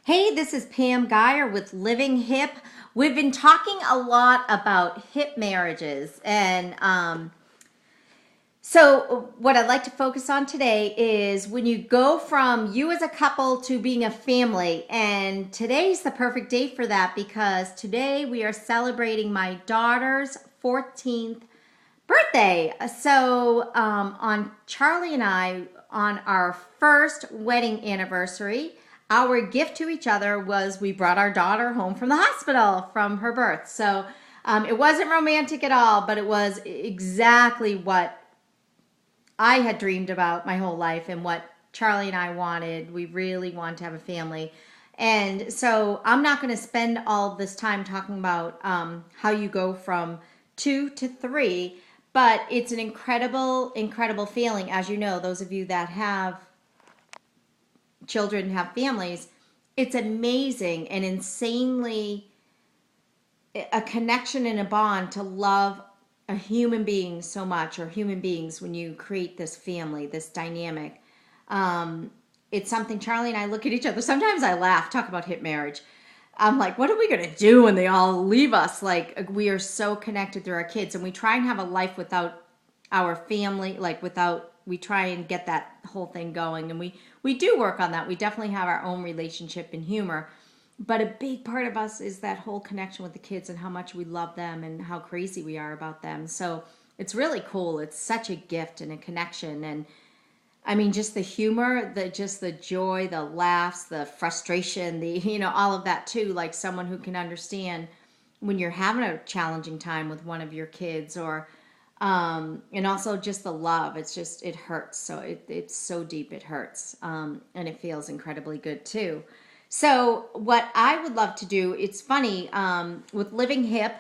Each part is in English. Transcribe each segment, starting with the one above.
Hey, this is Pam Geyer with Living HIPP. We've been talking a lot about HIPP marriages, and so what I'd like to focus on today is when you go from you as a couple to being a family. And today's the perfect day for that because today we are celebrating my daughter's 14th birthday. So on Charlie and I, on our first wedding anniversary, our gift to each other was we brought our daughter home from the hospital from her birth. So it wasn't romantic at all, but it was exactly what I had dreamed about my whole life and what Charlie and I wanted. We really wanted to have a family. And so I'm not going to spend all this time talking about how you go from 2 to 3, but it's an incredible, incredible feeling. As you know, those of you that have children, have families, it's amazing and insanely a connection and a bond to love a human being so much, or human beings, when you create this family, this dynamic. It's something Charlie and I look at each other. Sometimes I laugh, talk about HIPP marriage. I'm like, what are we going to do when they all leave us? Like, we are so connected through our kids, and we try and have a life without our family, like we try and get that whole thing going. And we do work on that. We definitely have our own relationship and humor. But a big part of us is that whole connection with the kids and how much we love them and how crazy we are about them. So it's really cool. It's such a gift and a connection. And I mean, just the humor, just the joy, the laughs, the frustration, all of that too. Like someone who can understand when you're having a challenging time with one of your kids, or and also just the love. It hurts. So it's so deep, it hurts. And it feels incredibly good too. So what I would love to do, it's funny, with Living HIPP,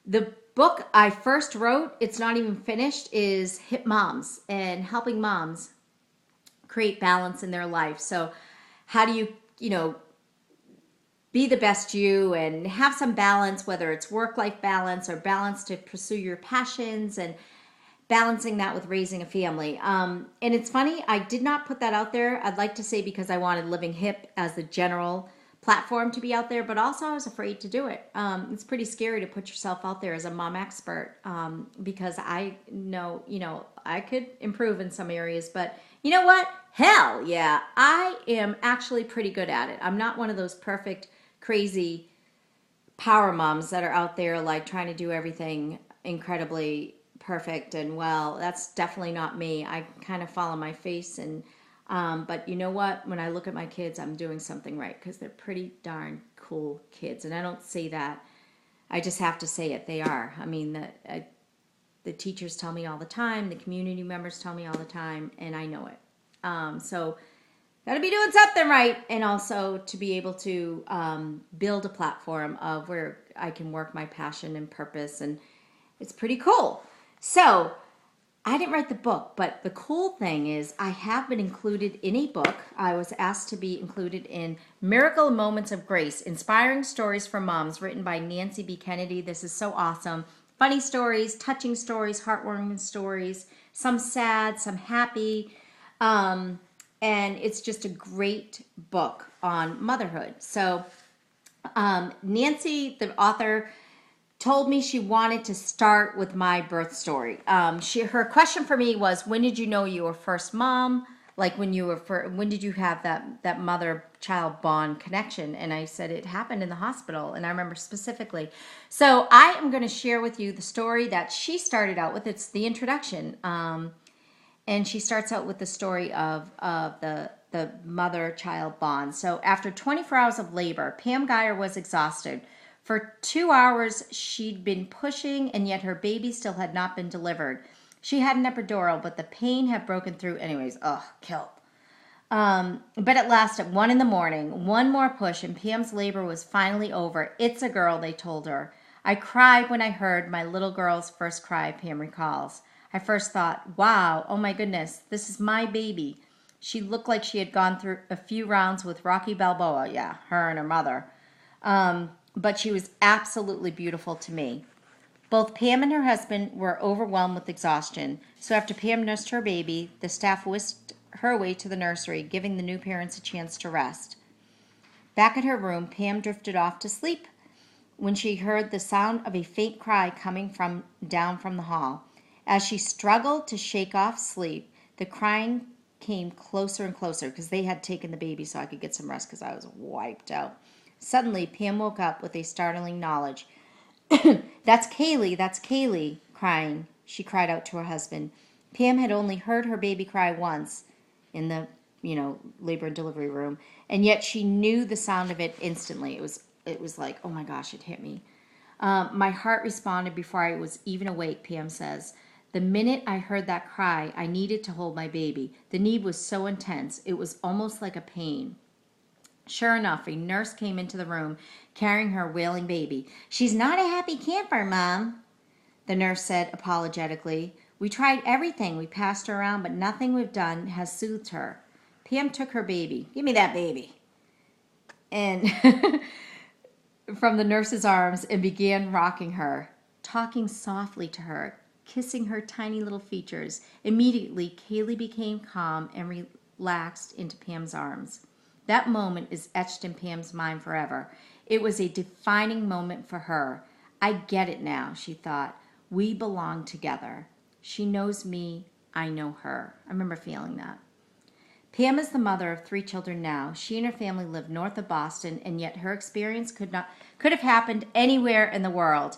the book I first wrote, it's not even finished, is HIPP Moms, and helping moms create balance in their life. So how do you be the best you and have some balance, whether it's work-life balance or balance to pursue your passions, and balancing that with raising a family. And it's funny, I did not put that out there. I'd like to say because I wanted Living HIPP as the general platform to be out there, but also I was afraid to do it. It's pretty scary to put yourself out there as a mom expert, because I know, I could improve in some areas, but you know what? Hell yeah, I am actually pretty good at it. I'm not one of those perfect, crazy power moms that are out there like trying to do everything incredibly perfect and well. That's definitely not me. I kind of fall on my face, and but you know what? When I look at my kids, I'm doing something right because they're pretty darn cool kids, and I don't say that. I just have to say it. They are. I mean, the teachers tell me all the time, the community members tell me all the time, and I know it. So got to be doing something right, and also to be able to build a platform of where I can work my passion and purpose, and it's pretty cool. So I didn't write the book, but the cool thing is I have been included in a book. I was asked to be included in Miracle Moments of Grace, Inspiring Stories for Moms, written by Nancy B. Kennedy. This is so awesome. Funny stories, touching stories, heartwarming stories, some sad, some happy. And it's just a great book on motherhood. So Nancy, the author, told me she wanted to start with my birth story. Her question for me was, when did you know you were first mom? Like when did you have that mother-child bond connection? And I said it happened in the hospital, and I remember specifically. So I am going to share with you the story that she started out with. It's the introduction, and she starts out with the story of the mother-child bond. So after 24 hours of labor, Pam Geyer was exhausted. For 2 hours, she'd been pushing, and yet her baby still had not been delivered. She had an epidural, but the pain had broken through anyways. Ugh, killed. But at last, at 1 a.m, one more push, and Pam's labor was finally over. It's a girl, they told her. I cried when I heard my little girl's first cry, Pam recalls. I first thought, wow, oh my goodness, this is my baby. She looked like she had gone through a few rounds with Rocky Balboa. Yeah, her and her mother. But she was absolutely beautiful to me. Both Pam and her husband were overwhelmed with exhaustion, so after Pam nursed her baby, the staff whisked her away to the nursery, giving the new parents a chance to rest. Back at her room, Pam drifted off to sleep when she heard the sound of a faint cry coming from down from the hall. As she struggled to shake off sleep, the crying came closer and closer because they had taken the baby so I could get some rest because I was wiped out. Suddenly, Pam woke up with a startling knowledge. That's Kaylee, crying, she cried out to her husband. Pam had only heard her baby cry once in the, labor and delivery room, and yet she knew the sound of it instantly. It was like, oh my gosh, it hit me. My heart responded before I was even awake, Pam says. The minute I heard that cry, I needed to hold my baby. The need was so intense, it was almost like a pain. Sure enough, a nurse came into the room carrying her wailing baby. She's not a happy camper, Mom, the nurse said apologetically. We tried everything. We passed her around, but nothing we've done has soothed her. Pam took her baby. Give me that baby. And from the nurse's arms and began rocking her, talking softly to her, kissing her tiny little features. Immediately, Kaylee became calm and relaxed into Pam's arms. That moment is etched in Pam's mind forever. It was a defining moment for her. I get it now, she thought. We belong together. She knows me. I know her. I remember feeling that. Pam is the mother of 3 children now. She and her family live north of Boston, and yet her experience could have happened anywhere in the world.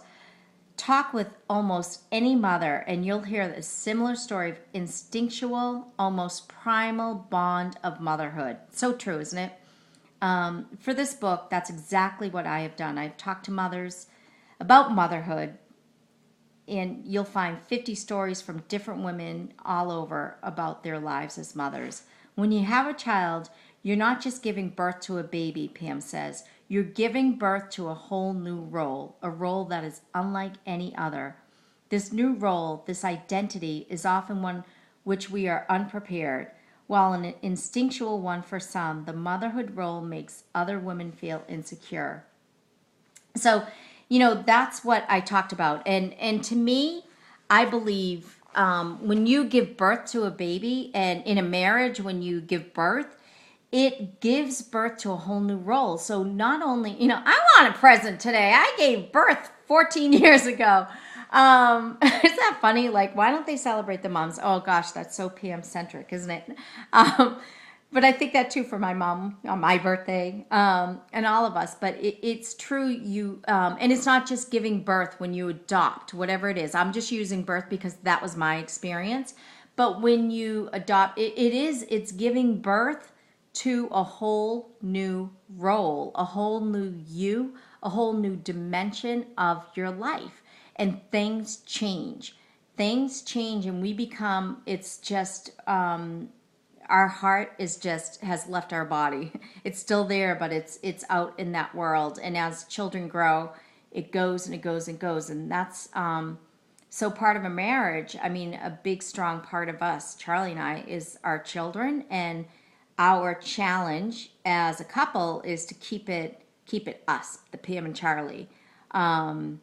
Talk with almost any mother, and you'll hear a similar story of instinctual, almost primal bond of motherhood. So true, isn't it? For this book, that's exactly what I have done. I've talked to mothers about motherhood, and you'll find 50 stories from different women all over about their lives as mothers. When you have a child, you're not just giving birth to a baby, Pam says. You're giving birth to a whole new role, a role that is unlike any other. This new role, this identity, is often one which we are unprepared. While an instinctual one for some, the motherhood role makes other women feel insecure. So, that's what I talked about. And to me, I believe when you give birth to a baby, and in a marriage, when you give birth, it gives birth to a whole new role. So not only, I want a present today. I gave birth 14 years ago. Isn't that funny? Like, why don't they celebrate the moms? Oh gosh, that's so Pam-centric, isn't it? But I think that too for my mom on my birthday, and all of us. But it's true, and it's not just giving birth when you adopt, whatever it is. I'm just using birth because that was my experience. But when you adopt, it's giving birth to a whole new role, a whole new you, a whole new dimension of your life. And things change. Things change, and we become, it's just, our heart has left our body. It's still there, but it's out in that world. And as children grow, it goes and it goes and goes. And that's so part of a marriage. I mean, a big, strong part of us, Charlie and I, is our children. And our challenge as a couple is to keep it us, the Pam and Charlie. But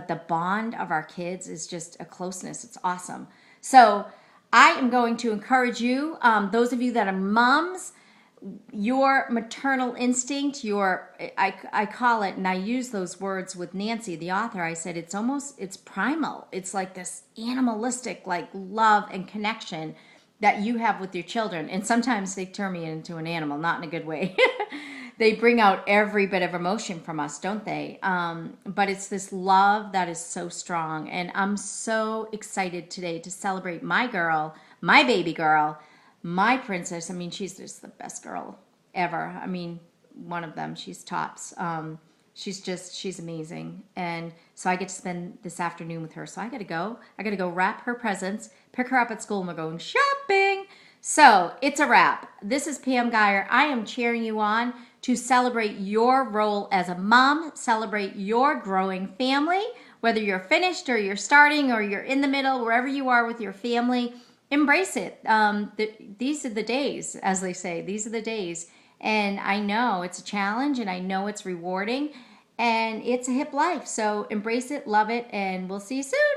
the bond of our kids is just a closeness. It's awesome. So I am going to encourage you, those of you that are moms, your maternal instinct, I call it, and I use those words with Nancy, the author. I said it's primal. It's like this animalistic, like love and connection that you have with your children. And sometimes they turn me into an animal, not in a good way. They bring out every bit of emotion from us, don't they? But it's this love that is so strong. And I'm so excited today to celebrate my girl, my baby girl, my princess. I mean, she's just the best girl ever. I mean, one of them, she's tops. She's amazing. And so I get to spend this afternoon with her. So I got to go wrap her presents, pick her up at school, and we're going shopping. So it's a wrap. This is Pam Geyer. I am cheering you on to celebrate your role as a mom, celebrate your growing family, whether you're finished or you're starting or you're in the middle, wherever you are with your family, embrace it. These are the days, as they say, these are the days. And I know it's a challenge and I know it's rewarding and it's a HIPP life. So embrace it, love it, and we'll see you soon.